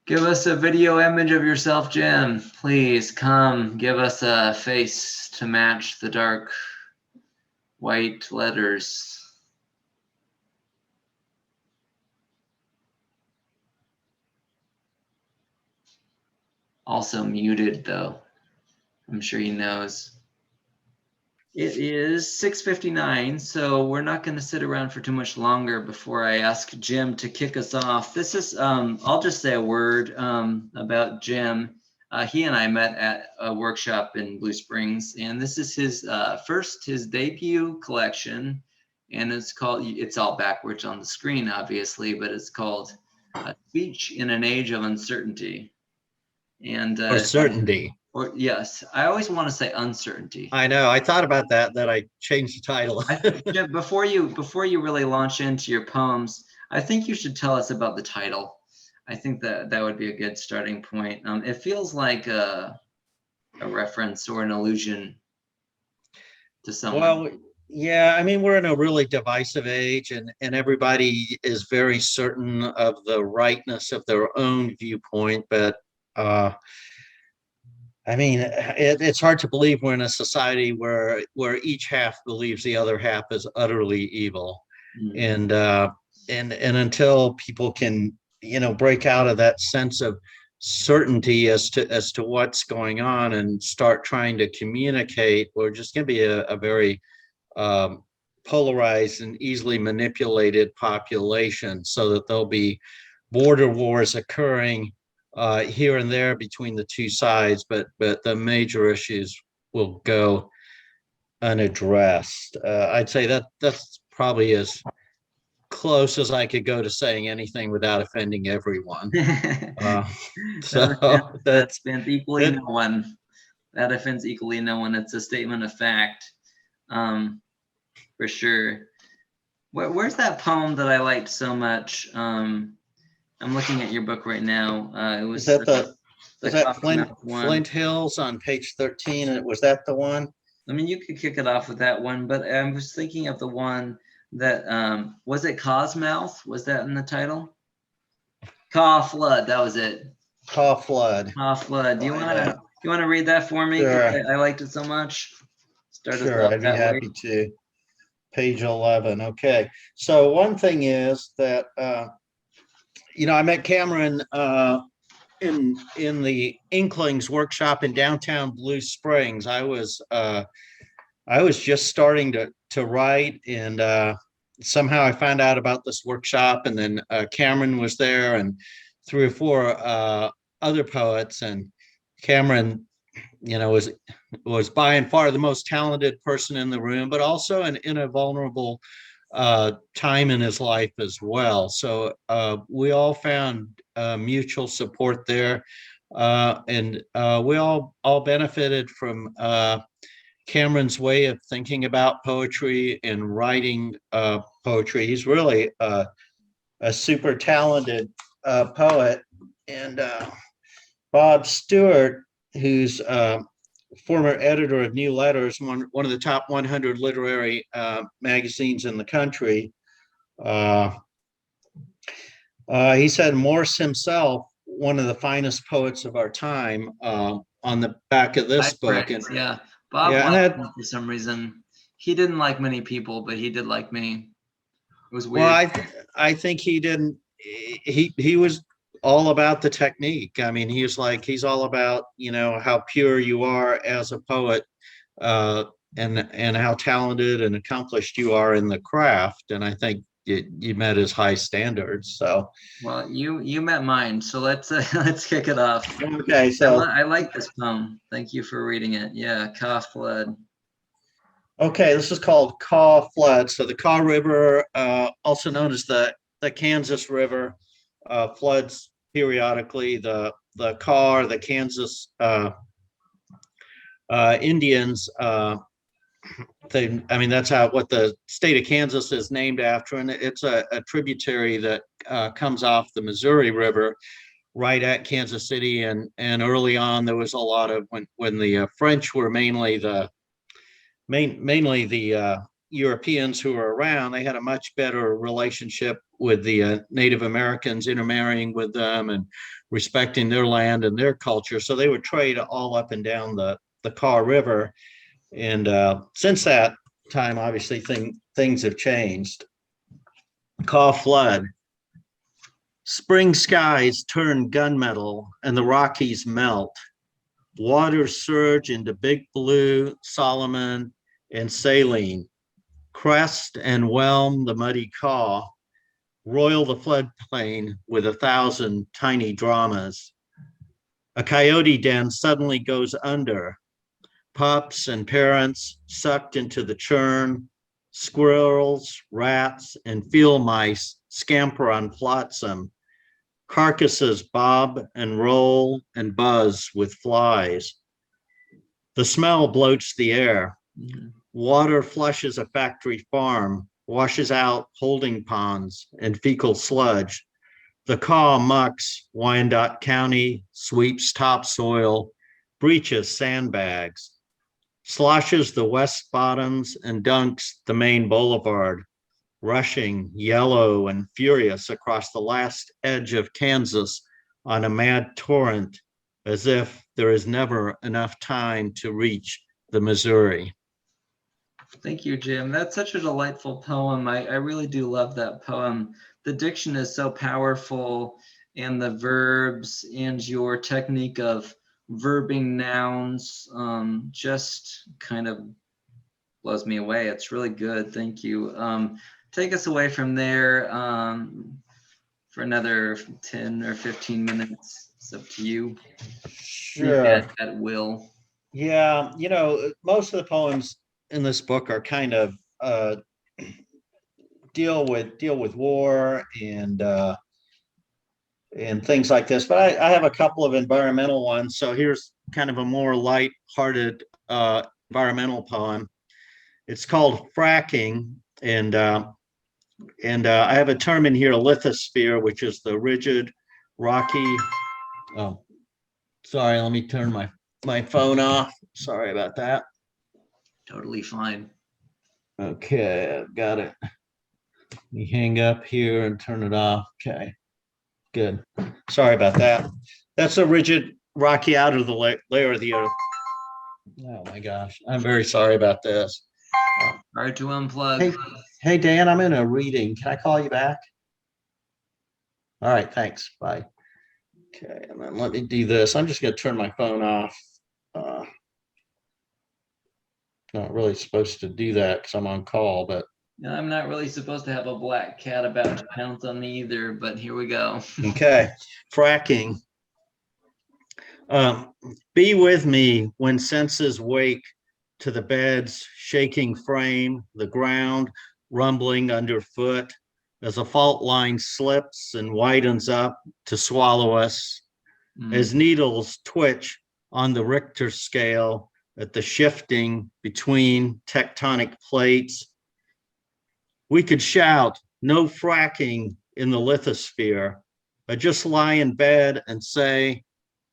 Give us a video image of yourself, Jim. Please come give us a face to match the dark white letters. Also muted though. I'm sure he knows. It is 6:59, so we're not going to sit around for too much longer before I ask Jim to kick us off. This is, I'll just say a word about Jim. He and I met at a workshop in Blue Springs, and this is his debut collection, and it's all backwards on the screen, obviously, but it's called Speech in an Age of Uncertainty. And Or certainty. Or yes, I always want to say uncertainty. I know. I thought about that I changed the title. Jim, before you really launch into your poems, I think you should tell us about the title. I think that would be a good starting point. It feels like a reference or an allusion to someone. Well, yeah, I mean, we're in a really divisive age, and everybody is very certain of the rightness of their own viewpoint. But I mean, it's hard to believe we're in a society where each half believes the other half is utterly evil, and until people can, break out of that sense of certainty as to what's going on and start trying to communicate, we're just going to be a very polarized and easily manipulated population, so that there'll be border wars occurring here and there between the two sides, but the major issues will go unaddressed. I'd say that's probably as close as I could go to saying anything without offending everyone. So that's been equally no one. That offends equally no one. It's a statement of fact, for sure. Where's that poem that I liked so much? I'm looking at your book right now. It was Flint Hills on page 13, and was that the one? I mean, you could kick it off with that one, but I was thinking of the one that was it Cosmouth? Was that in the title? Caw Flood. That was it. Caw Flood. Caw Flood. Do you want to read that for me? Sure. I liked it so much. Sure, I'd be happy to. Page 11. Okay. So one thing is that I met Cameron in the Inklings workshop in downtown Blue Springs. I was just starting to write, and somehow I found out about this workshop, and then Cameron was there, and 3 or 4 other poets, and Cameron, was by and far the most talented person in the room, but also in a vulnerable time in his life as well. So we all found mutual support there, and we all benefited from Cameron's way of thinking about poetry and writing poetry. He's really a super talented poet. And Bob Stewart, who's former editor of New Letters, one of the top 100 literary magazines in the country. He said Morse himself, one of the finest poets of our time, on the back of this book. And yeah, Bob, for some reason, he didn't like many people, but he did like me. It was weird. Well, I think he didn't. He was all about the technique. I mean, he's all about, how pure you are as a poet, and how talented and accomplished you are in the craft. And I think you met his high standards. So, well, you met mine. So let's kick it off. Okay. So I like this poem. Thank you for reading it. Yeah, Caw Flood. Okay, this is called Caw Flood. So the Caw River, also known as the Kansas River, floods periodically. The Caw, the Kansas Indians, that's what the state of Kansas is named after, and it's a tributary that comes off the Missouri River right at Kansas City. And early on, there was a lot of when the French were mainly the Europeans who were around, they had a much better relationship Native Americans, intermarrying with them and respecting their land and their culture. So they would trade all up and down the Kaw River. And since that time, obviously things have changed. Kaw flood. Spring skies turn gunmetal and the Rockies melt. Waters surge into Big Blue, Solomon, and Saline. Crest and whelm the muddy Kaw. Roil the floodplain with 1,000 tiny dramas. A coyote den suddenly goes under. Pups and parents sucked into the churn. Squirrels, rats, and field mice scamper on flotsam. Carcasses bob and roll and buzz with flies. The smell bloats the air. Water flushes a factory farm, washes out holding ponds and fecal sludge. The Kaw mucks Wyandotte County, sweeps topsoil, breaches sandbags, sloshes the west bottoms and dunks the main boulevard, rushing yellow and furious across the last edge of Kansas on a mad torrent, as if there is never enough time to reach the Missouri. Thank you, Jim. That's such a delightful poem. I really do love that poem. The diction is so powerful, and the verbs and your technique of verbing nouns just kind of blows me away. It's really good. Thank you. Take us away from there for another 10 or 15 minutes. It's up to you. Sure. At will. Yeah, most of the poems in this book are kind of deal with war and things like this. But I have a couple of environmental ones. So here's kind of a more light-hearted environmental poem. It's called Fracking, and I have a term in here, lithosphere, which is the rigid, rocky. Oh, sorry. Let me turn my phone off. Sorry about that. Totally fine. Okay, I've got it. Let me hang up here and turn it off. Okay, good. Sorry about that. That's a rigid, rocky outer the layer of the earth. Oh my gosh, I'm very sorry about this. Hard to unplug. Hey, Dan, I'm in a reading. Can I call you back? All right, thanks. Bye. Okay, and then let me do this. I'm just going to turn my phone off. Not really supposed to do that because I'm on call, but. No, I'm not really supposed to have a black cat about to pounce on me either, but here we go. Okay, fracking. Be with me when senses wake to the bed's shaking frame, the ground rumbling underfoot as a fault line slips and widens up to swallow us, as needles twitch on the Richter scale at the shifting between tectonic plates. We could shout, no fracking in the lithosphere, or just lie in bed and say,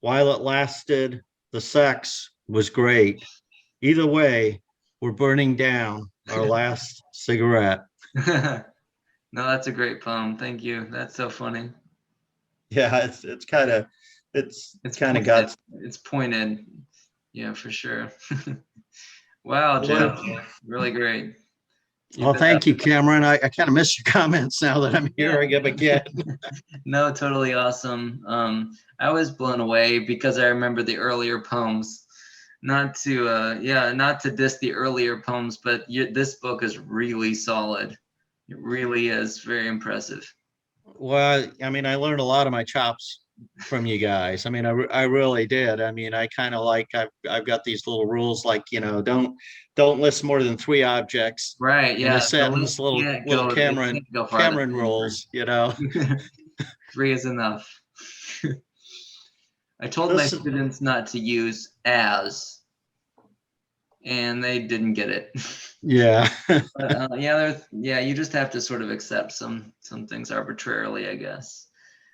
while it lasted, the sex was great. Either way, we're burning down our last cigarette. No, that's a great poem. Thank you. That's so funny. Yeah, it's kind of got. It's pointed. Yeah, for sure. Wow, Jim, really great. Well, thank you, Cameron. I kind of miss your comments now that I'm hearing them again. No, totally awesome. I was blown away because I remember the earlier poems. Not to diss the earlier poems, but this book is really solid. It really is very impressive. Well, I mean, I learned a lot of my chops from you guys. I mean, I really did. I mean, I kind of like I've got these little rules like, don't list more than 3 objects. Right. Yeah. In a sentence, little Cameron rules, 3 is enough. I told my students not to use as, and they didn't get it. Yeah. But, you just have to sort of accept some things arbitrarily, I guess.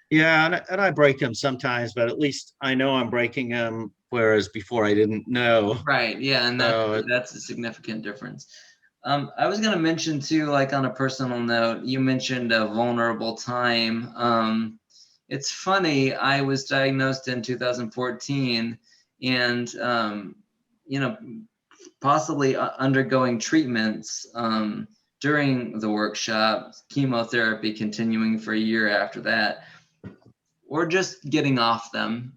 Yeah, and I break them sometimes, but at least I know I'm breaking them, whereas before I didn't know. Right. Yeah, and that's a significant difference. I was going to mention too, like on a personal note, you mentioned a vulnerable time. It's funny, I was diagnosed in 2014 and, possibly undergoing treatments during the workshop, chemotherapy continuing for a year after that, or just getting off them.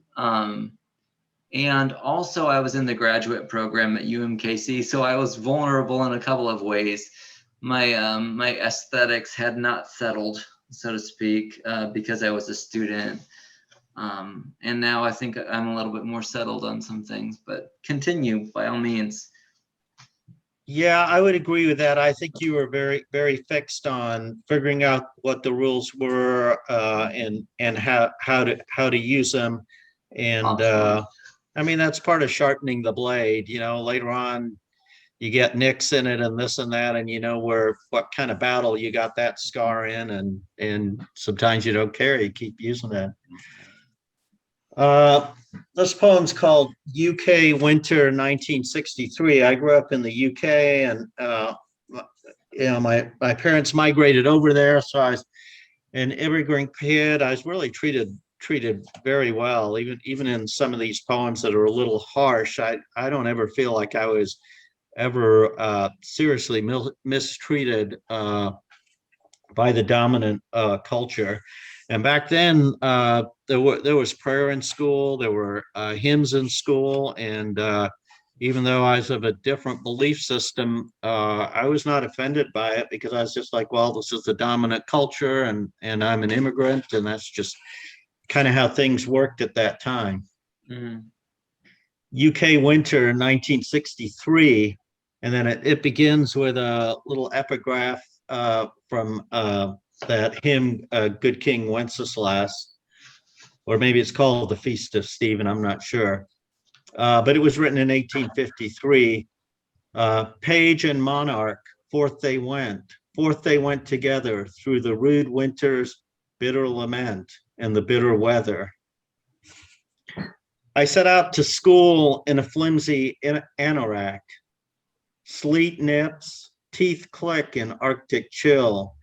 And also I was in the graduate program at UMKC, so I was vulnerable in a couple of ways. My aesthetics had not settled, so to speak, because I was a student. And now I think I'm a little bit more settled on some things, but continue by all means. Yeah, I would agree with that. I think you were very, very fixed on figuring out what the rules were and how to use them. And I mean, that's part of sharpening the blade. Later on, you get nicks in it and this and that, and what kind of battle you got that scar in, and sometimes you don't care, you keep using it. This poem's called UK Winter 1963. I grew up in the UK, and my parents migrated over there, so I was an immigrant kid. I was really treated very well, even in some of these poems that are a little harsh. I don't ever feel like I was ever seriously mistreated by the dominant culture. And back then, there was prayer in school, there were hymns in school, and even though I was of a different belief system, I was not offended by it because I was just like, well, this is the dominant culture, and I'm an immigrant, and that's just kind of how things worked at that time. Mm-hmm. UK Winter 1963, and then it begins with a little epigraph from that hymn, Good King Wenceslas, or maybe it's called The Feast of Stephen, I'm not sure. But it was written in 1853. Page and monarch, forth they went together through the rude winter's bitter lament and the bitter weather. I set out to school in a flimsy anorak. Sleet nips, teeth click in Arctic chill.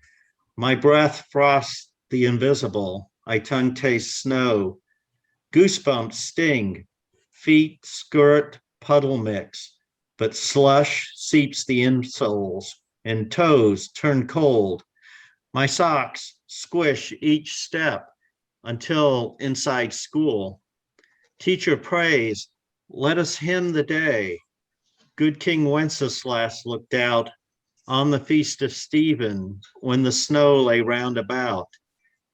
My breath frosts the invisible. I tongue taste snow. Goosebumps sting. Feet skirt puddle mix, but slush seeps the insoles, and toes turn cold. My socks squish each step until inside school. Teacher prays, let us hymn the day. Good King Wenceslas looked out on the feast of Stephen when the snow lay round about,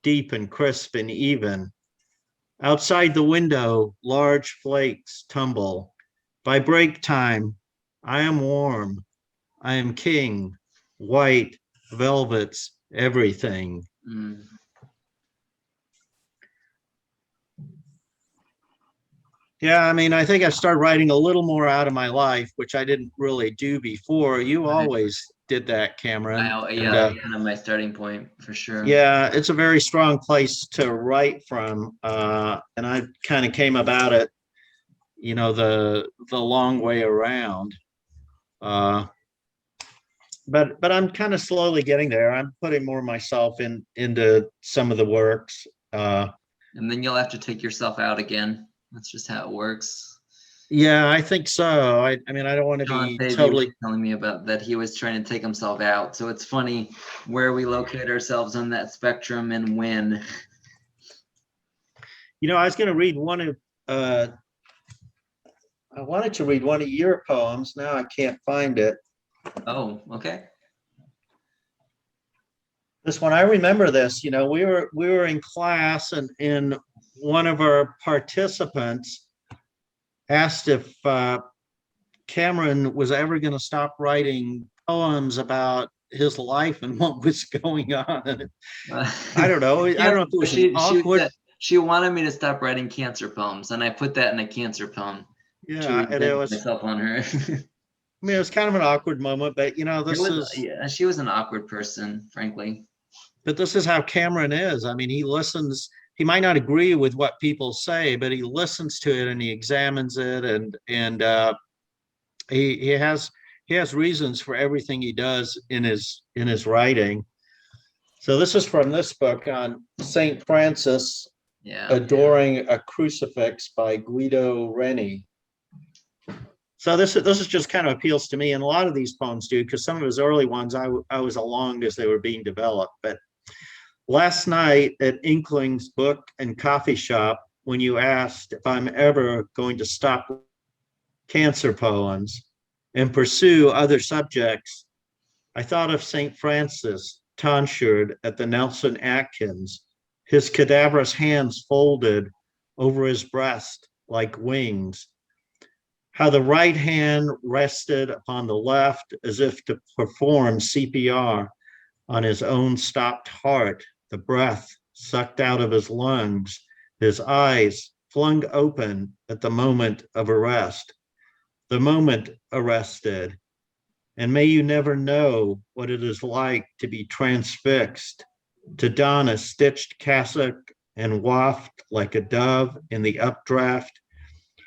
deep and crisp and even. Outside the window, large flakes tumble. By break time, I am warm. I am king, white, velvets, everything. Mm. Yeah, I mean, I think I started writing a little more out of my life, which I didn't really do before. You always did that, Cameron. That's kind of my starting point for sure. Yeah, it's a very strong place to write from, and I kind of came about it, the long way around. But I'm kind of slowly getting there. I'm putting more of myself into some of the works. And then you'll have to take yourself out again. That's just how it works. Yeah, I think so. I mean, I don't want to be totally telling me about that. He was trying to take himself out. So it's funny where we locate ourselves on that spectrum and when. I was going to read I wanted to read one of your poems. Now I can't find it. Oh, okay. This one, I remember this. We were in class, and in one of our participants asked if Cameron was ever going to stop writing poems about his life and what was going on. I don't know. I don't know if it was awkward. She wanted me to stop writing cancer poems, and I put that in a cancer poem. Yeah, and it was myself on her. I mean, it was kind of an awkward moment, but she was an awkward person, frankly. But this is how Cameron is. I mean, he listens. He might not agree with what people say, but he listens to it and he examines it, and he has he has reasons for everything he does in his writing. So this is from this book on Saint Francis Adoring a Crucifix by Guido Reni. So this is just kind of appeals to me, and a lot of these poems do, because some of his early ones I was along as they were being developed. But last night at Inkling's Book and Coffee Shop, when you asked if I'm ever going to stop cancer poems and pursue other subjects, I thought of St. Francis tonsured at the Nelson Atkins, his cadaverous hands folded over his breast like wings, how the right hand rested upon the left as if to perform CPR on his own stopped heart, the breath sucked out of his lungs, his eyes flung open at the moment of arrest, the moment arrested. And may you never know what it is like to be transfixed, to don a stitched cassock and waft like a dove in the updraft,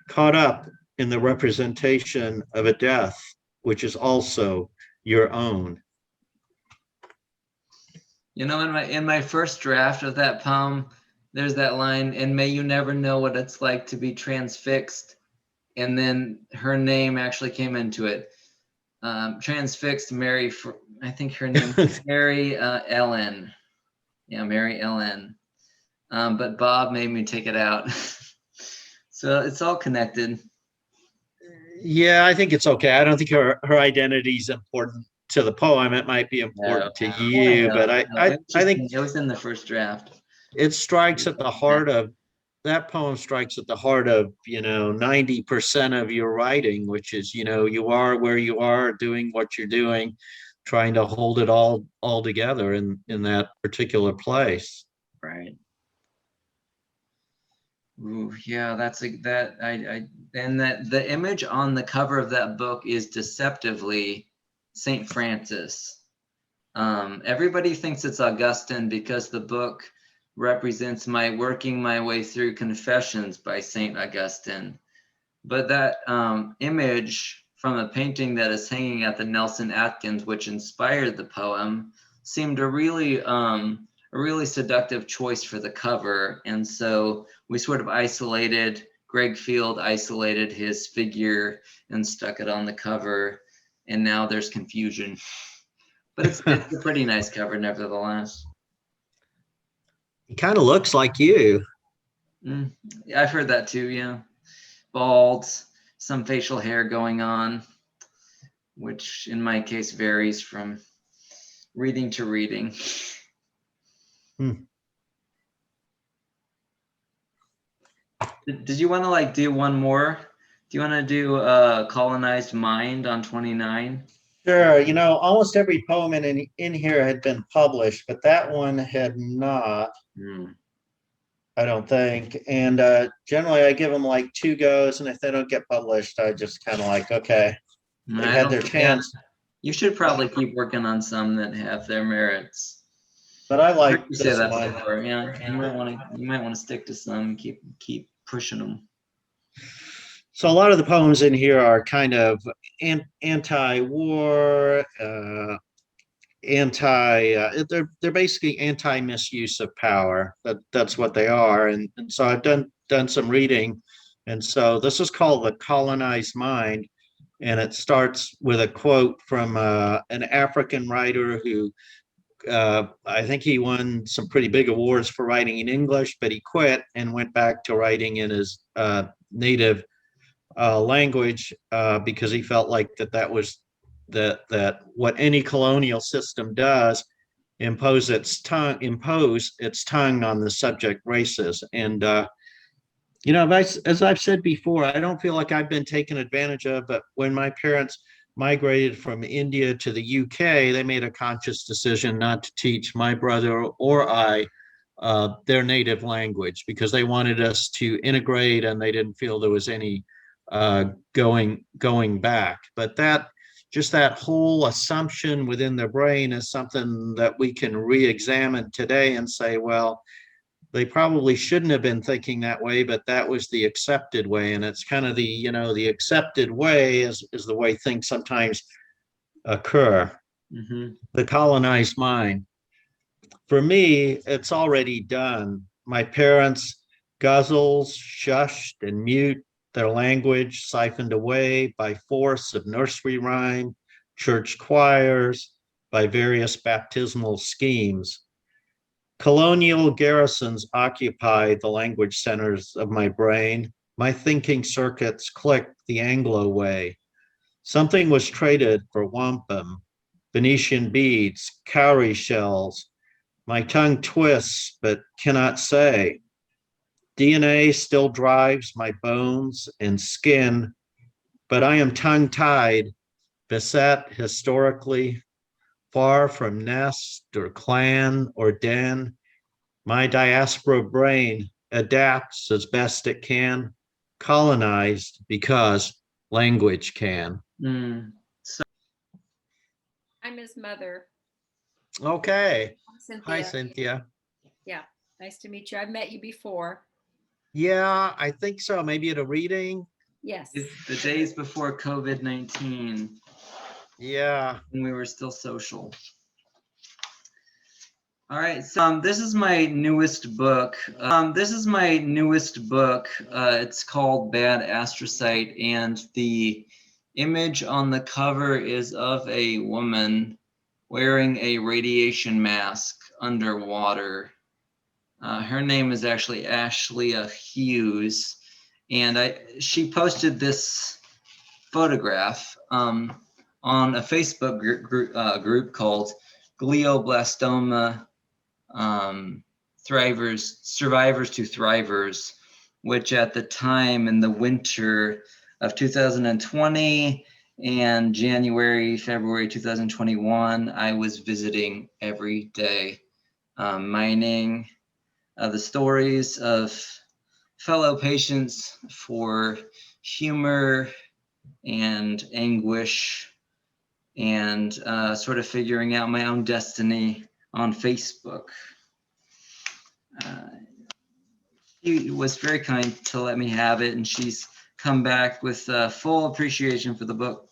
caught up in the representation of a death, which is also your own. You know, in my first draft of that poem, there's that line, and may you never know what it's like to be transfixed. And then her name actually came into it. Transfixed Mary, I think her name is Mary Ellen. Yeah, Mary Ellen. But Bob made me take it out. So it's all connected. Yeah, I think it's okay. I don't think her identity is important to the poem. It might be important to you, but I think it was in the first draft. It strikes at the heart of that poem, strikes at the heart of 90% of your writing, which is you are where you are, doing what you're doing, trying to hold it all together in that particular place. Right. Ooh, yeah, and that the image on the cover of that book is deceptively Saint Francis. Everybody thinks it's Augustine because the book represents my working my way through Confessions by Saint Augustine. But that image from a painting that is hanging at the Nelson Atkins, which inspired the poem, seemed a really seductive choice for the cover. And so we sort of Greg Field isolated his figure and stuck it on the cover. And now there's confusion. But it's a pretty nice cover nevertheless. He kind of looks like you. I've heard that too, yeah. Bald, some facial hair going on, which in my case varies from reading to reading. Did you want to do one more? Do you want to do Colonized Mind on 29? Sure. Almost every poem in here had been published, but that one had not. I don't think. And generally I give them like 2 goes, and if they don't get published, I just kind of okay, they had their chance. You should probably keep working on some that have their merits. But I like this say that one. Before. Yeah, you might want to stick to some, keep pushing them. So a lot of the poems in here are kind of anti-war, they're basically anti-misuse of power. That's what they are. And so I've done some reading. And so this is called The Colonized Mind. And it starts with a quote from an African writer who I think he won some pretty big awards for writing in English, but he quit and went back to writing in his native language because he felt like that was that what any colonial system does, impose its tongue on the subject races. And as I've said before, I don't feel like I've been taken advantage of, but when my parents migrated from India to the UK, they made a conscious decision not to teach my brother or I their native language because they wanted us to integrate, and they didn't feel there was any going back. But that whole assumption within their brain is something that we can re-examine today and say, well, they probably shouldn't have been thinking that way, but that was the accepted way. And it's kind of the accepted way is the way things sometimes occur, Mm-hmm. the colonized mind. For me, it's already done. My parents guzzles, shushed, and mute their language, siphoned away by force of nursery rhyme, church choirs, by various baptismal schemes. Colonial garrisons occupy the language centers of my brain. My thinking circuits click the Anglo way. Something was traded for wampum, Venetian beads, cowrie shells. My tongue twists, but cannot say. DNA still drives my bones and skin, but I am tongue tied, beset historically, far from nest or clan or den. My diaspora brain adapts as best it can, colonized because language can. Mm. I'm his mother. Okay. I'm Cynthia. Hi, Cynthia. Yeah, nice to meet you. I've met you before. Yeah, I think so. Maybe at a reading. Yes. It's the days before COVID-19, Yeah. when we were still social. All right, so this is my newest book. It's called Bad Astrocyte, and the image on the cover is of a woman wearing a radiation mask underwater. Her name is actually Ashleigh Hughes, and she posted this photograph on a Facebook group called Glioblastoma Survivors to Thrivers, which at the time in the winter of 2020 and January, February 2021, I was visiting every day, mining the stories of fellow patients for humor and anguish, and sort of figuring out my own destiny on Facebook. She was very kind to let me have it, and she's come back with full appreciation for the book,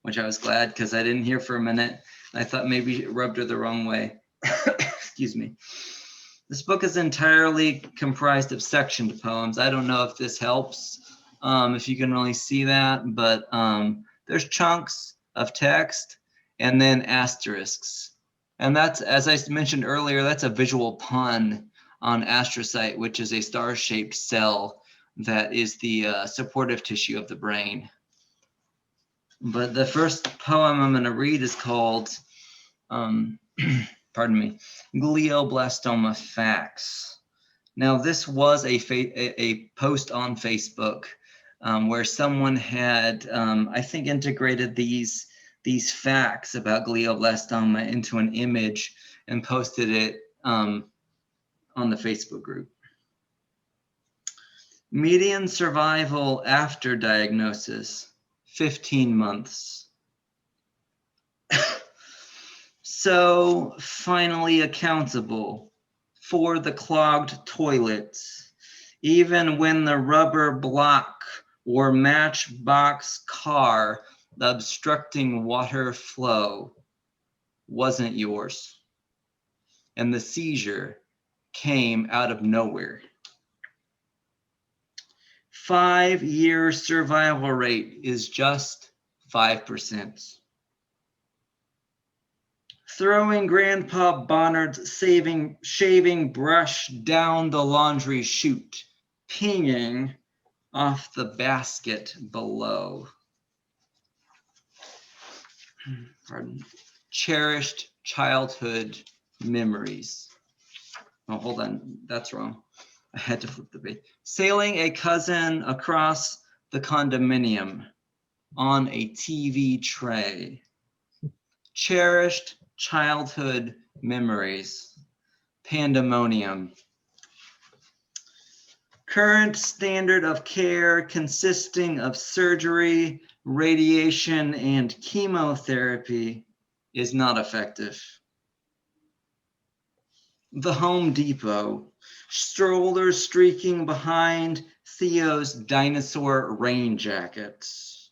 which I was glad, because I didn't hear for a minute. I thought maybe it rubbed her the wrong way. Excuse me. This book is entirely comprised of sectioned poems. I don't know if this helps, if you can really see that, but there's chunks of text and then asterisks. And that's, as I mentioned earlier, that's a visual pun on astrocyte, which is a star-shaped cell that is the supportive tissue of the brain. But the first poem I'm going to read is called, pardon me, Glioblastoma Facts. Now, this was a post on Facebook where someone had, I think, integrated these facts about glioblastoma into an image and posted it on the Facebook group. Median survival after diagnosis, 15 months. So finally accountable for the clogged toilets, even when the rubber block or matchbox car obstructing water flow wasn't yours, and the seizure came out of nowhere. 5-year survival rate is just 5%. Throwing Grandpa Bonnard's shaving brush down the laundry chute, pinging off the basket below. Pardon. Cherished childhood memories. Oh, hold on, that's wrong. I had to flip the page. Sailing a cousin across the condominium on a TV tray. Cherished childhood memories. Pandemonium. Current standard of care consisting of surgery, radiation, and chemotherapy is not effective. The Home Depot. Strollers streaking behind Theo's dinosaur rain jackets.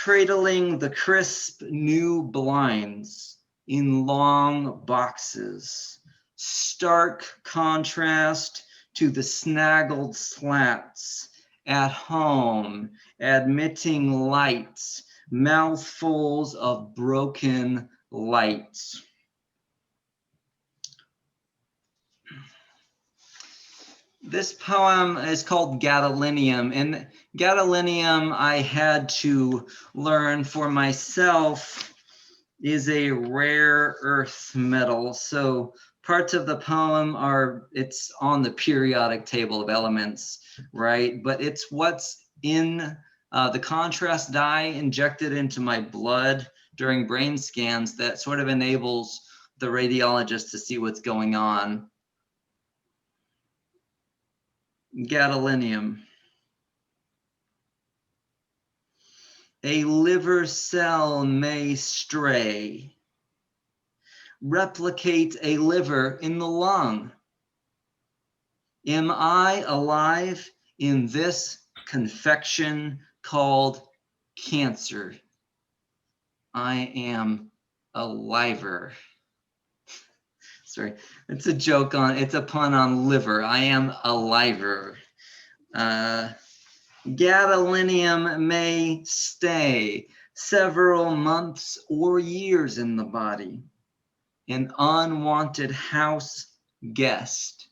cradling the crisp new blinds in long boxes, stark contrast to the snaggled slats at home, admitting lights, mouthfuls of broken lights. This poem is called Gadolinium, and gadolinium I had to learn for myself is a rare earth metal. So parts of the poem it's on the periodic table of elements, right? But it's what's in the contrast dye injected into my blood during brain scans that sort of enables the radiologist to see what's going on. Gadolinium. A liver cell may stray, replicate a liver in the lung. Am I alive in this confection called cancer? I am aliver. Sorry, it's a pun on liver. I am aliver. Gadolinium may stay several months or years in the body. An unwanted house guest,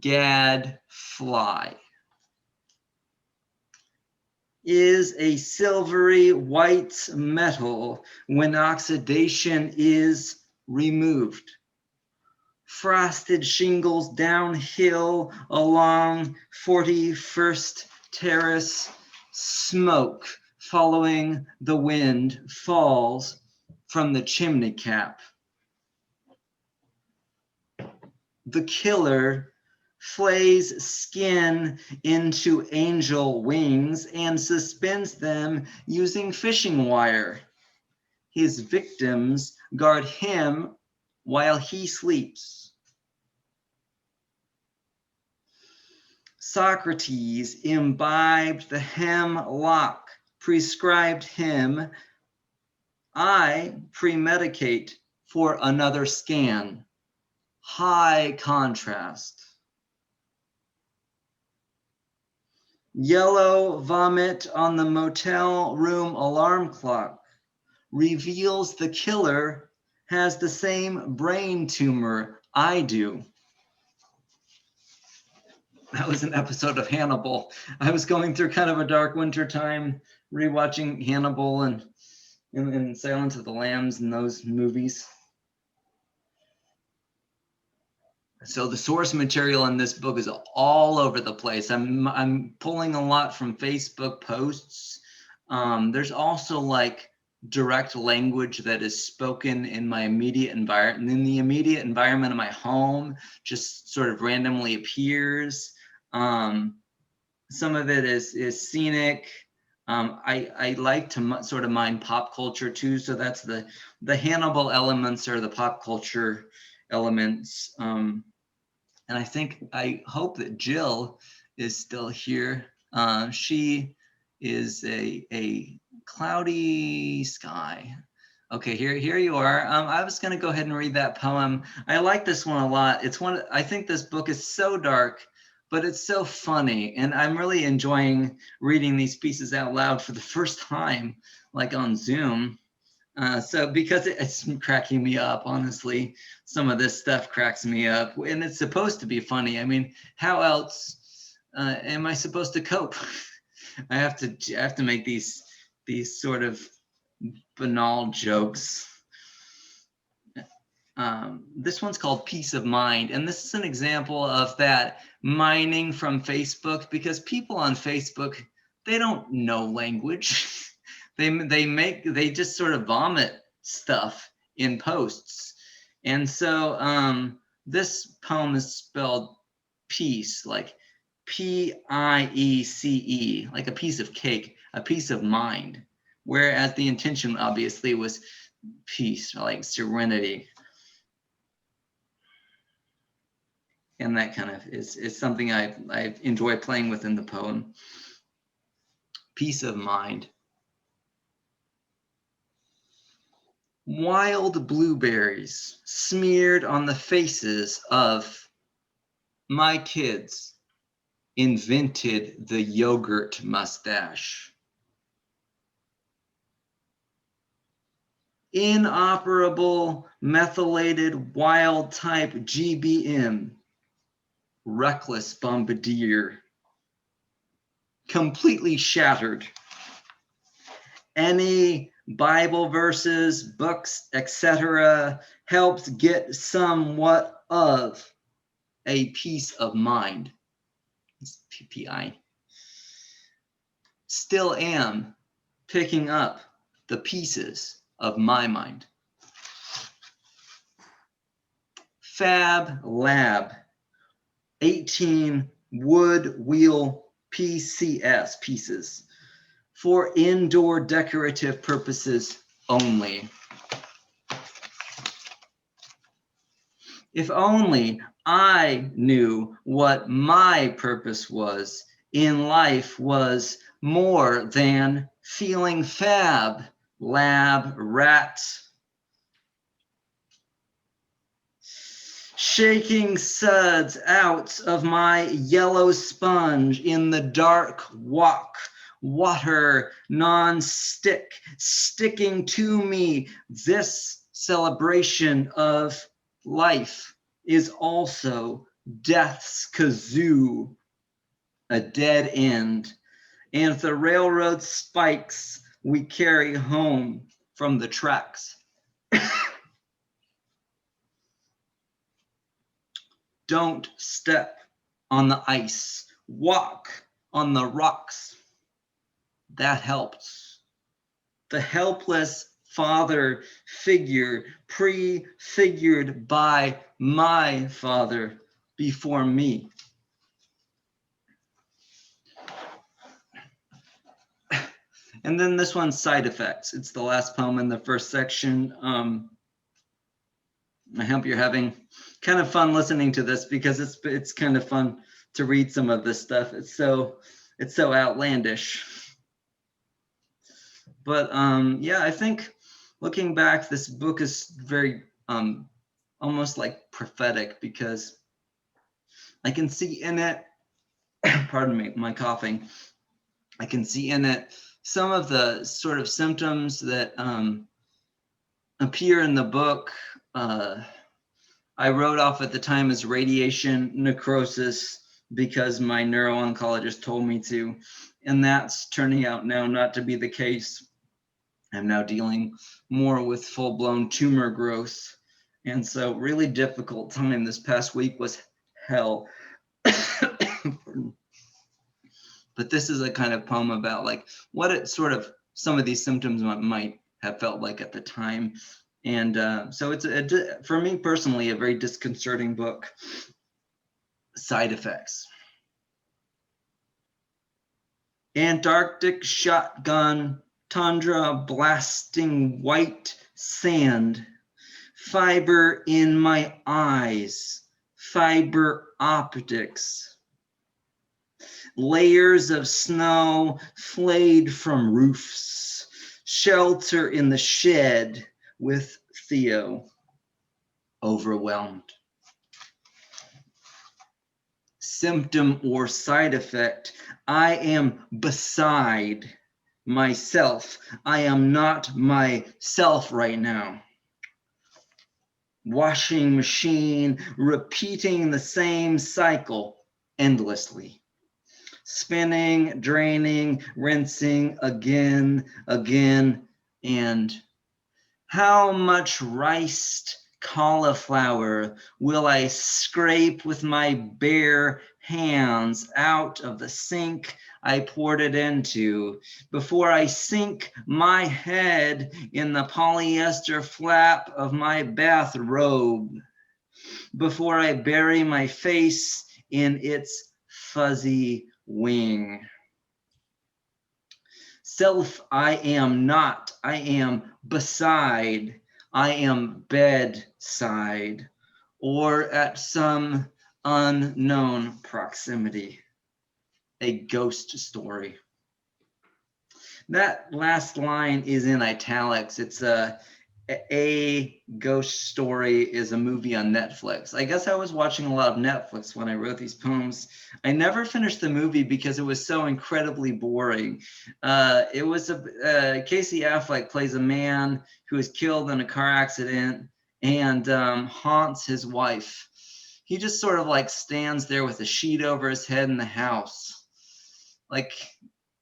gadfly. Is a silvery white metal when oxidation is removed. Frosted shingles downhill along 41st Terrace, smoke following the wind falls from the chimney cap. The killer flays skin into angel wings and suspends them using fishing wire. His victims guard him while he sleeps. Socrates imbibed the hemlock, prescribed him. I premedicate for another scan. High contrast. Yellow vomit on the motel room alarm clock reveals the killer has the same brain tumor I do. That was an episode of Hannibal. I was going through kind of a dark winter time, rewatching Hannibal and Silence of the Lambs and those movies. So the source material in this book is all over the place. I'm pulling a lot from Facebook posts. There's also like direct language that is spoken in my immediate environment. In the immediate environment of my home, just sort of randomly appears. Some of it is scenic. I like to sort of mine pop culture too. So that's the Hannibal elements or the pop culture elements. And I hope that Jill is still here. She is a cloudy sky. Okay, here you are. I was going to go ahead and read that poem. I like this one a lot. I think this book is so dark, but it's so funny, and I'm really enjoying reading these pieces out loud for the first time, like on Zoom. So because it's cracking me up, honestly, some of this stuff cracks me up, and it's supposed to be funny. I mean, how else am I supposed to cope? I have to make these sort of banal jokes. This one's called Peace of Mind, and this is an example of that mining from Facebook, because people on Facebook, they don't know language. they just sort of vomit stuff in posts. And so this poem is spelled peace, like Piece, like a piece of cake, a piece of mind, whereas the intention obviously was peace, like serenity. And that kind of is something I enjoy playing with in the poem. Peace of mind. wild blueberries smeared on the faces of my kids invented the yogurt mustache. Inoperable methylated wild type GBM, reckless bombardier, completely shattered. Any Bible verses, books, etc. helps get somewhat of a peace of mind. It's PPI. Still am picking up the pieces of my mind. Fab Lab, 18 wood wheel PCS pieces for indoor decorative purposes only. If only I knew what my purpose was in life was more than feeling fab, lab, rat. Shaking suds out of my yellow sponge in the dark walk, water non-stick, sticking to me. This celebration of life is also death's kazoo, a dead end, and the railroad spikes we carry home from the tracks. Don't step on the ice, walk on the rocks. That helps. The helpless father figure prefigured by my father before me. And then this one's side effects. It's the last poem in the first section. I hope you're having kind of fun listening to this because it's kind of fun to read some of this stuff. It's so outlandish. But yeah, I think looking back, this book is very almost like prophetic because I can see in it, pardon me, my coughing. I can see in it some of the sort of symptoms that appear in the book. I wrote off at the time as radiation necrosis because my neuro-oncologist told me to, and that's turning out now not to be the case. I'm now dealing more with full-blown tumor growth, and so really difficult time. This past week was hell. But this is a kind of poem about like what it sort of some of these symptoms might have felt like at the time. And so it's for me personally a very disconcerting book. Side effects. Antarctic shotgun, tundra blasting white sand, fiber in my eyes, fiber optics, layers of snow flayed from roofs, shelter in the shed with Theo, overwhelmed. Symptom or side effect, I am beside myself. I am not myself right now. Washing machine, repeating the same cycle endlessly. Spinning, draining, rinsing again, and how much riced cauliflower will I scrape with my bare hands out of the sink I poured it into before I sink my head in the polyester flap of my bathrobe, before I bury my face in its fuzzy wing. Self, I am not. I am beside. I am bedside, or at some unknown proximity. A ghost story. That last line is in italics. It's a ghost story is a movie on Netflix. I guess I was watching a lot of Netflix when I wrote these poems. I never finished the movie because it was so incredibly boring. It was Casey Affleck plays a man who is killed in a car accident and haunts his wife. He just sort of like stands there with a sheet over his head in the house, like,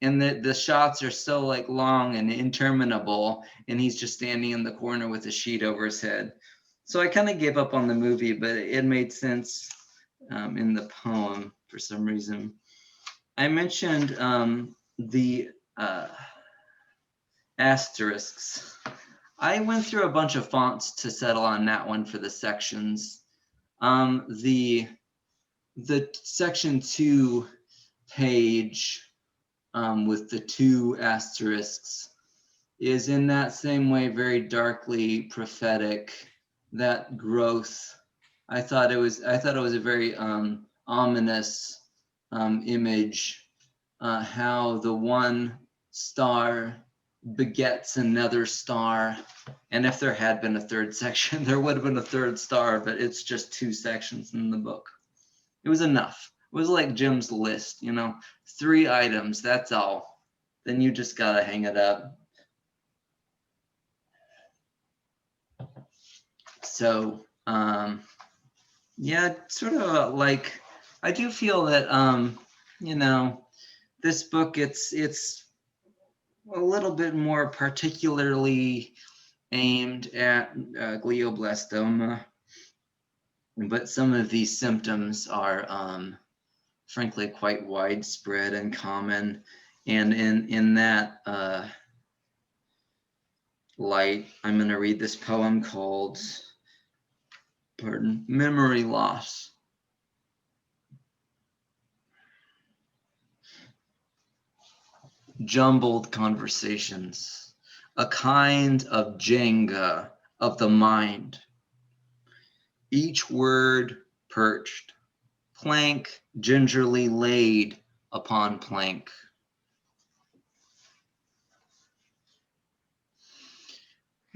and the shots are so like long and interminable, and he's just standing in the corner with a sheet over his head. So I kind of gave up on the movie, but it made sense in the poem for some reason. I mentioned the asterisks. I went through a bunch of fonts to settle on that one for the sections. The section 2 page with the 2 asterisks is in that same way very darkly prophetic. That growth, I thought it was a very ominous image, how the one star begets another star, and if there had been a third section, there would have been a third star, but it's just 2 sections in the book. It was enough. It was like Jim's list, 3 items, that's all. Then you just gotta hang it up. So, yeah, sort of like, I do feel that, this book, it's a little bit more particularly aimed at glioblastoma, but some of these symptoms are frankly quite widespread and common. And in that light, I'm going to read this poem called, Memory Loss. Jumbled conversations, a kind of Jenga of the mind. Each word perched, plank gingerly laid upon plank.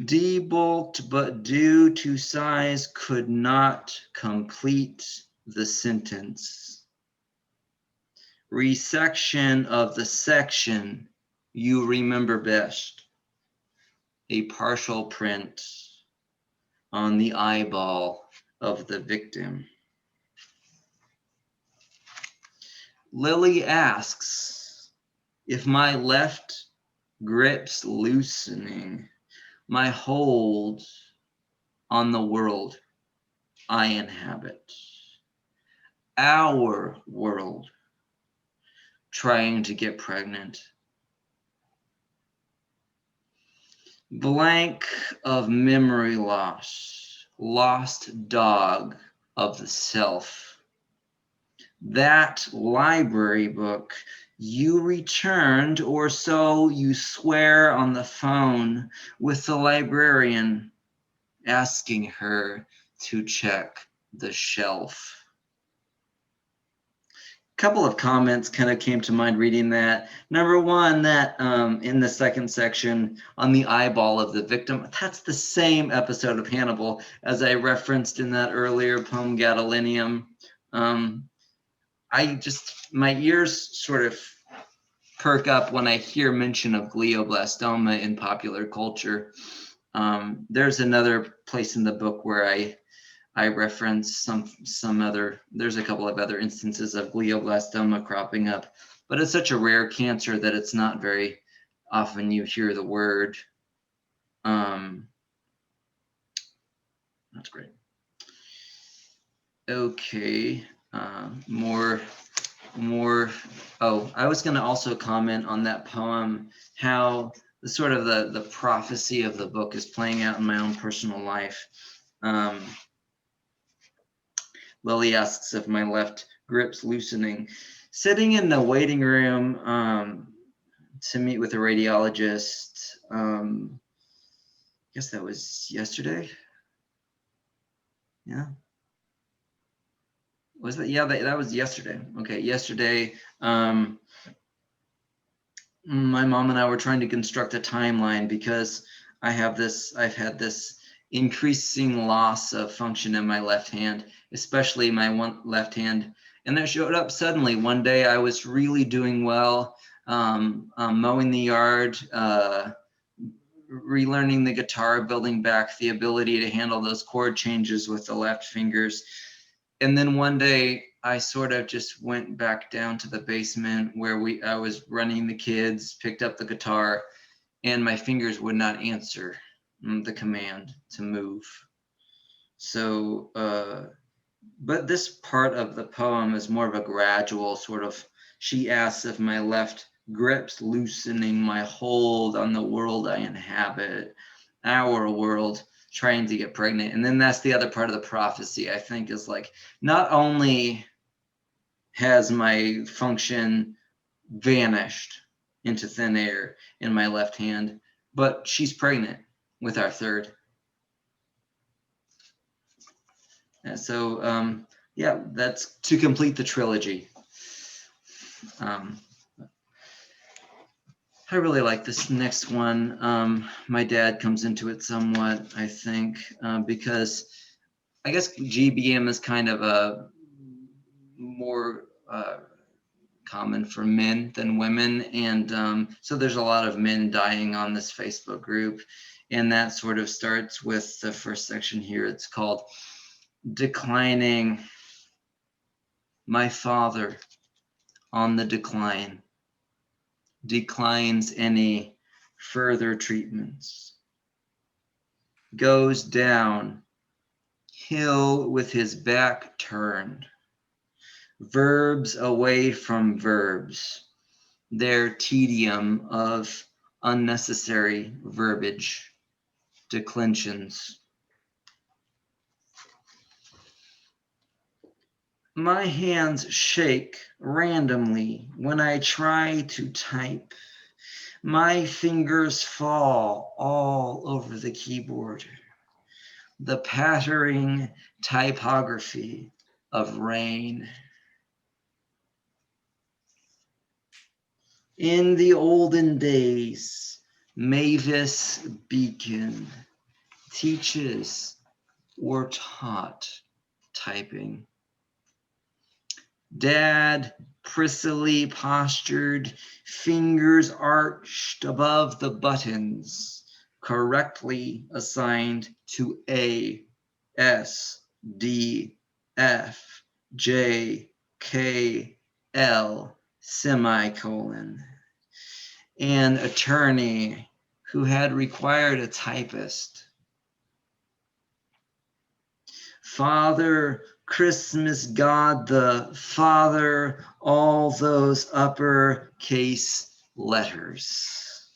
Debulked but due to size could not complete the sentence. Resection of the section you remember best. A partial print on the eyeball of the victim. Lily asks if my left grip's loosening, my hold on the world I inhabit. Our world, trying to get pregnant. Blank of memory loss, lost dog of the self. That library book you returned, or so you swear on the phone with the librarian, asking her to check the shelf. Couple of comments kind of came to mind reading that. Number one, that in the second section on the eyeball of the victim, that's the same episode of Hannibal as I referenced in that earlier poem, Gadolinium. My ears sort of perk up when I hear mention of glioblastoma in popular culture. There's another place in the book where I reference some other, there's a couple of other instances of glioblastoma cropping up, but it's such a rare cancer that it's not very often you hear the word. That's great. Okay, more. Oh, I was going to also comment on that poem, how the sort of the prophecy of the book is playing out in my own personal life. Lily asks if my left grip's loosening. Sitting in the waiting room to meet with a radiologist, I guess that was yesterday. Yeah. Was that? Yeah, that was yesterday. Okay, yesterday, my mom and I were trying to construct a timeline because I've had this increasing loss of function in my left hand, especially my one left hand. And that showed up suddenly. One day I was really doing well, mowing the yard, relearning the guitar, building back the ability to handle those chord changes with the left fingers. And then one day I sort of just went back down to the basement where I was running the kids, picked up the guitar, and my fingers would not answer the command to move. So, but this part of the poem is more of a gradual sort of, she asks if my left grips loosening my hold on the world I inhabit, our world, trying to get pregnant. And then that's the other part of the prophecy, I think, is like, not only has my function vanished into thin air in my left hand, but she's pregnant with our third. And so, yeah, that's to complete the trilogy. I really like this next one. My dad comes into it somewhat, I think, because I guess GBM is kind of a more common for men than women. And so there's a lot of men dying on this Facebook group. And that sort of starts with the first section here. It's called Declining. My father on the decline, declines any further treatments, goes down hill with his back turned, verbs away from verbs, their tedium of unnecessary verbiage, declensions. My hands shake randomly when I try to type. My fingers fall all over the keyboard. The pattering typography of rain. In the olden days, Mavis Beacon teaches or taught typing. Dad, prissily postured, fingers arched above the buttons, correctly assigned to A, S, D, F, J, K, L, semicolon. An attorney who had required a typist. Father, Christmas God the Father, all those uppercase letters.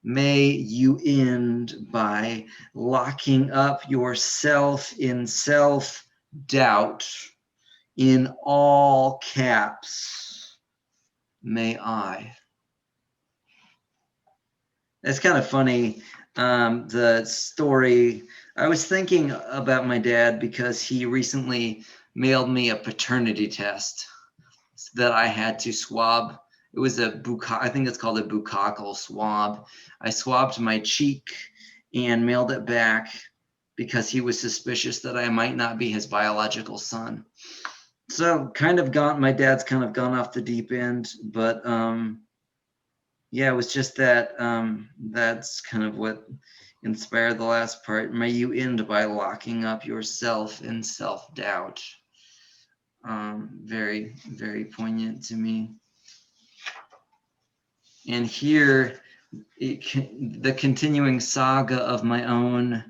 May you end by locking up yourself in self-doubt in all caps. May I. It's kind of funny, the story. I was thinking about my dad because he recently mailed me a paternity test that I had to swab. It was I think it's called a buccal swab. I swabbed my cheek and mailed it back because he was suspicious that I might not be his biological son. So my dad's kind of gone off the deep end, but yeah, it was just that that's kind of what inspired the last part. May you end by locking up yourself in self-doubt. Very, very poignant to me. And here, the continuing saga of my own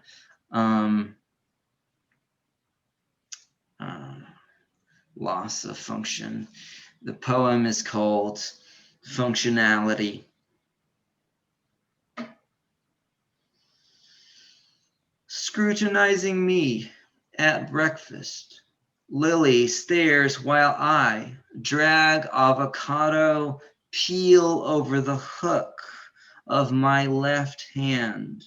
loss of function. The poem is called Functionality. Scrutinizing me at breakfast, Lily stares while I drag avocado peel over the hook of my left hand,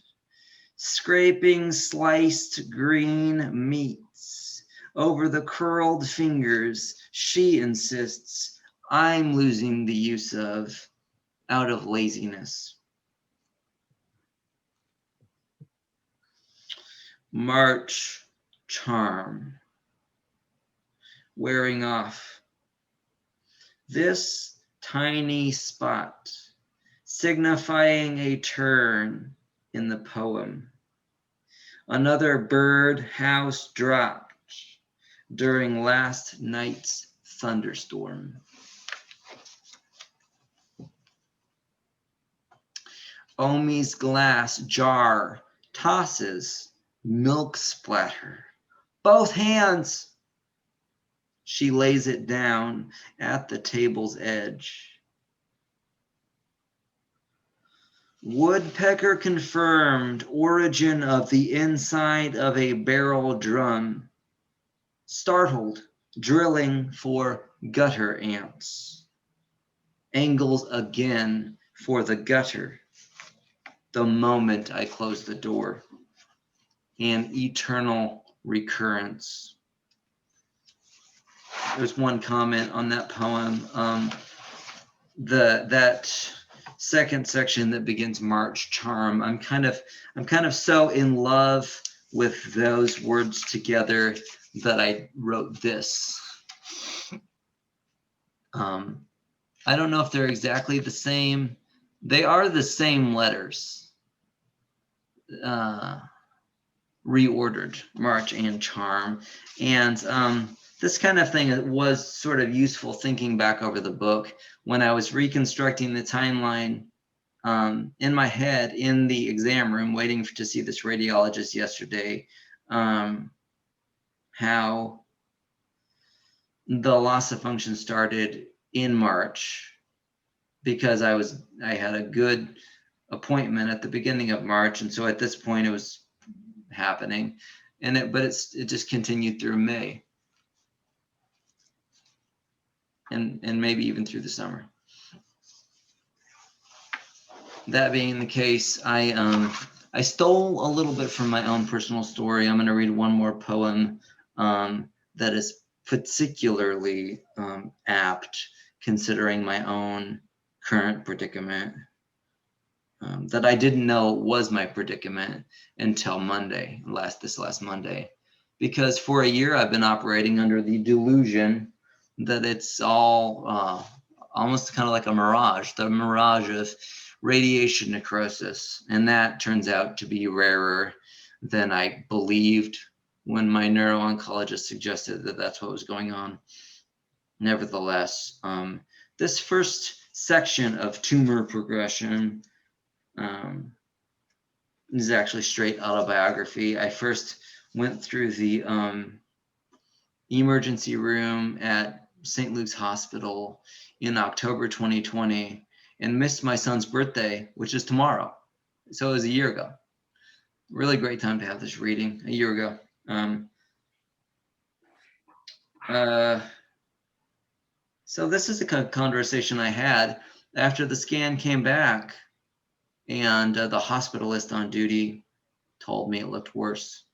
scraping sliced green meats over the curled fingers she insists I'm losing the use of out of laziness. March charm. Wearing off. This tiny spot, signifying a turn in the poem. Another bird house dropped during last night's thunderstorm. Omi's glass jar tosses milk splatter. Both hands. She lays it down at the table's edge. Woodpecker confirmed origin of the inside of a barrel drum. Startled, drilling for gutter ants. Angles again for the gutter. The moment I close the door. An eternal recurrence. There's one comment on that poem. That second section that begins March charm. I'm kind of so in love with those words together that I wrote this. I don't know if they're exactly the same. They are the same letters. Reordered, March and charm. And this kind of thing was sort of useful thinking back over the book when I was reconstructing the timeline in my head in the exam room, waiting to see this radiologist yesterday, how the loss of function started in March because I had a good appointment at the beginning of March, and so at this point it was happening, but it just continued through May, and maybe even through the summer. That being the case, I stole a little bit from my own personal story. I'm going to read one more poem that is particularly apt considering my own current predicament, that I didn't know was my predicament until Monday, this last Monday, because for a year I've been operating under the delusion that it's all almost kind of like a mirage, the mirage of radiation necrosis, and that turns out to be rarer than I believed when my neuro-oncologist suggested that that's what was going on. Nevertheless, this first section of tumor progression is actually straight autobiography. I first went through the emergency room at St. Luke's Hospital in October 2020 and missed my son's birthday, which is tomorrow. So it was a year ago. Really great time to have this reading a year ago. So this is a conversation I had after the scan came back, and the hospitalist on duty told me it looked worse.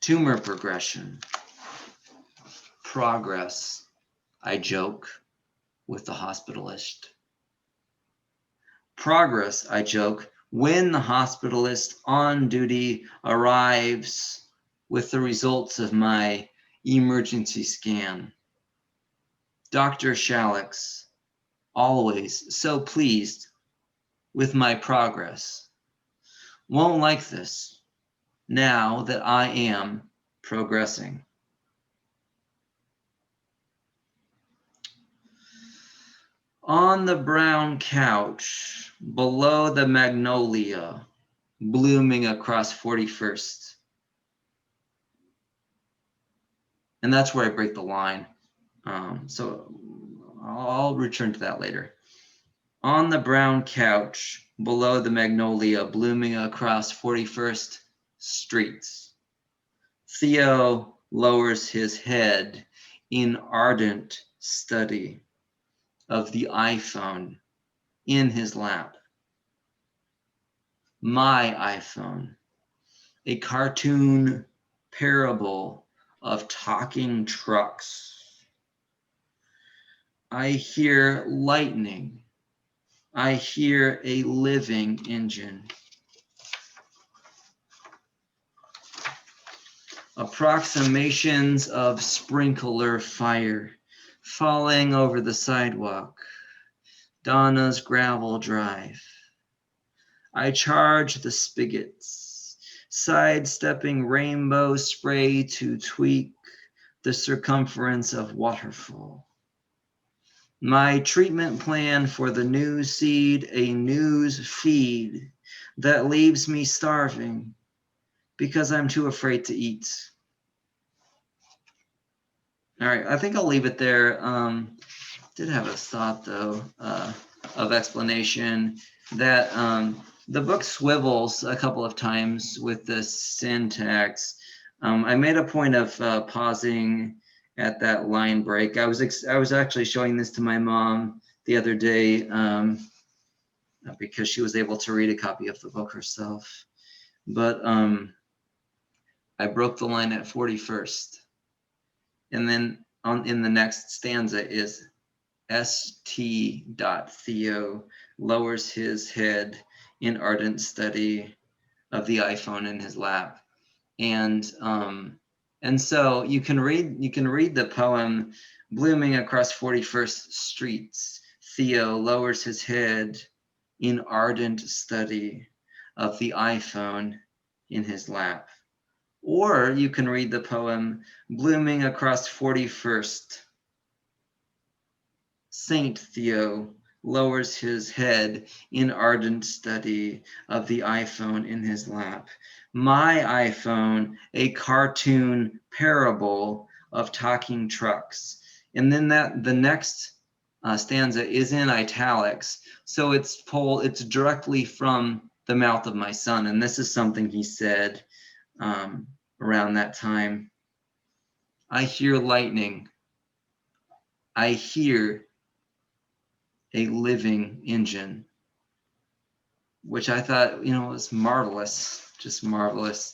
Tumor progression. Progress, I joke with the hospitalist. Progress, I joke, when the hospitalist on duty arrives with the results of my emergency scan. Dr. Shalix, always so pleased with my progress, won't like this now that I am progressing. On the brown couch below the magnolia blooming across 41st. And that's where I break the line. So I'll return to that later. On the brown couch below the magnolia blooming across 41st streets. Theo lowers his head in ardent study of the iPhone in his lap. My iPhone, a cartoon parable of talking trucks. I hear lightning. I hear a living engine. Approximations of sprinkler fire falling over the sidewalk. Donna's gravel drive. I charge the spigots, sidestepping rainbow spray to tweak the circumference of waterfall. My treatment plan for the news seed, a news feed that leaves me starving because I'm too afraid to eat. All right, I think I'll leave it there. Did have a thought though of explanation that the book swivels a couple of times with the syntax. I made a point of pausing at that line break. I was actually showing this to my mom the other day because she was able to read a copy of the book herself. But I broke the line at 41st. And then in the next stanza is St. Theo lowers his head in ardent study of the iPhone in his lap. And so you can read the poem blooming across 41st streets. Theo lowers his head in ardent study of the iPhone in his lap. Or you can read the poem blooming across 41st. Saint Theo lowers his head in ardent study of the iPhone in his lap. My iPhone, a cartoon parable of talking trucks. And then the next stanza is in italics. So it's directly from the mouth of my son. And this is something he said around that time. I hear lightning. I hear a living engine, which I thought, was marvelous, just marvelous.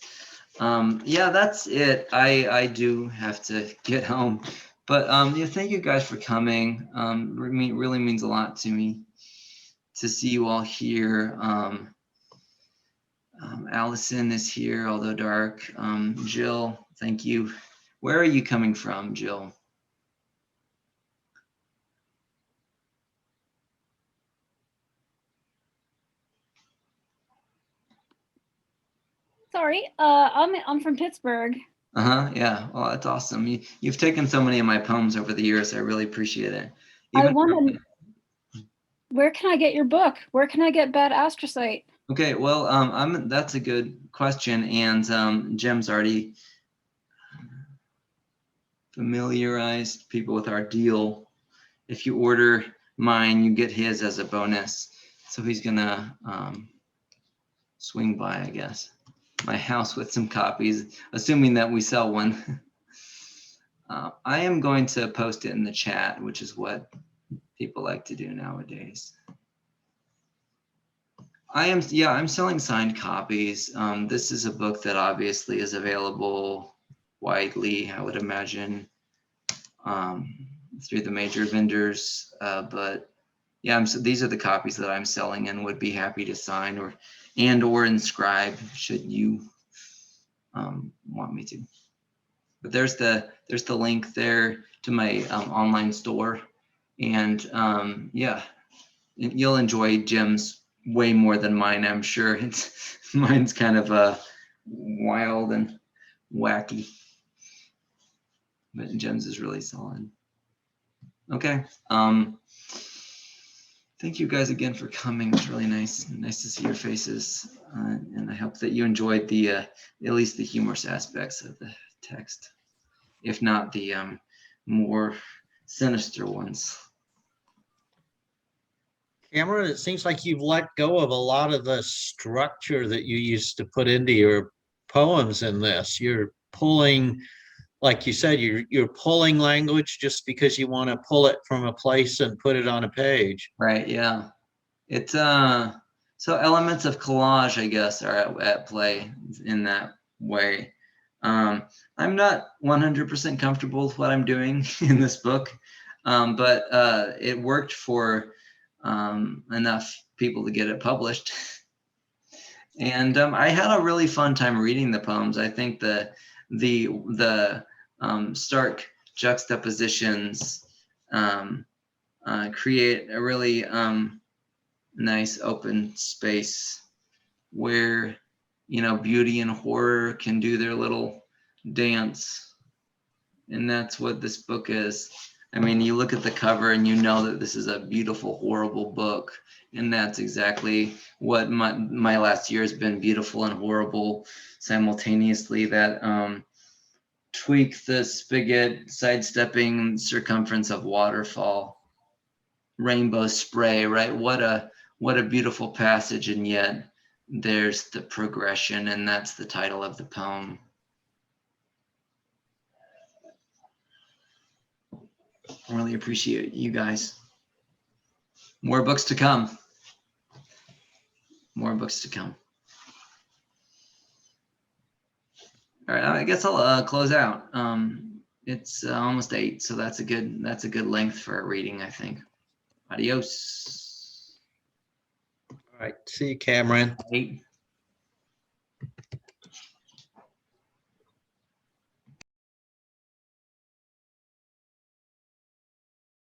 Yeah, that's it. I do have to get home, but yeah, thank you guys for coming. Really means a lot to me to see you all here. Allison is here, although dark. Jill, thank you. Where are you coming from, Jill? Sorry, I'm from Pittsburgh. Yeah. Well, that's awesome. You've taken so many of my poems over the years. I really appreciate it. Where can I get your book? Where can I get Bad Astrocyte? Okay, well, that's a good question, and Jim's already familiarized people with our deal. If you order mine, you get his as a bonus. So he's gonna swing by, I guess, my house with some copies, assuming that we sell one. I am going to post it in the chat, which is what people like to do nowadays. I'm selling signed copies. This is a book that obviously is available widely, I would imagine, through the major vendors. But yeah, these are the copies that I'm selling and would be happy to sign or inscribe should you want me to. But there's the link there to my online store, and yeah, you'll enjoy Jim's way more than mine, I'm sure. Mine's kind of wild and wacky, but Jim's is really solid. Okay. Thank you guys again for coming. It's really nice to see your faces, and I hope that you enjoyed the at least the humorous aspects of the text, if not the more sinister ones. Cameron, it seems like you've let go of a lot of the structure that you used to put into your poems in this. You're pulling, like you said, you're pulling language just because you want to pull it from a place and put it on a page. Right, yeah. It's so elements of collage, I guess, are at play in that way. I'm not 100% comfortable with what I'm doing in this book, but it worked for enough people to get it published. And I had a really fun time reading the poems. I think the the stark juxtapositions create a really nice open space where, you know, beauty and horror can do their little dance. And that's what this book is. I mean, you look at the cover and you know that this is a beautiful, horrible book. And that's exactly what my last year has been, beautiful and horrible simultaneously. That tweak the spigot, sidestepping circumference of waterfall, rainbow spray, right? What a beautiful passage. And yet there's the progression, and that's the title of the poem. I really appreciate you guys. More books to come. More books to come. All right, I guess I'll close out. It's almost 8, so that's a good length for a reading, I think. Adios. All right. See you, Cameron. 8.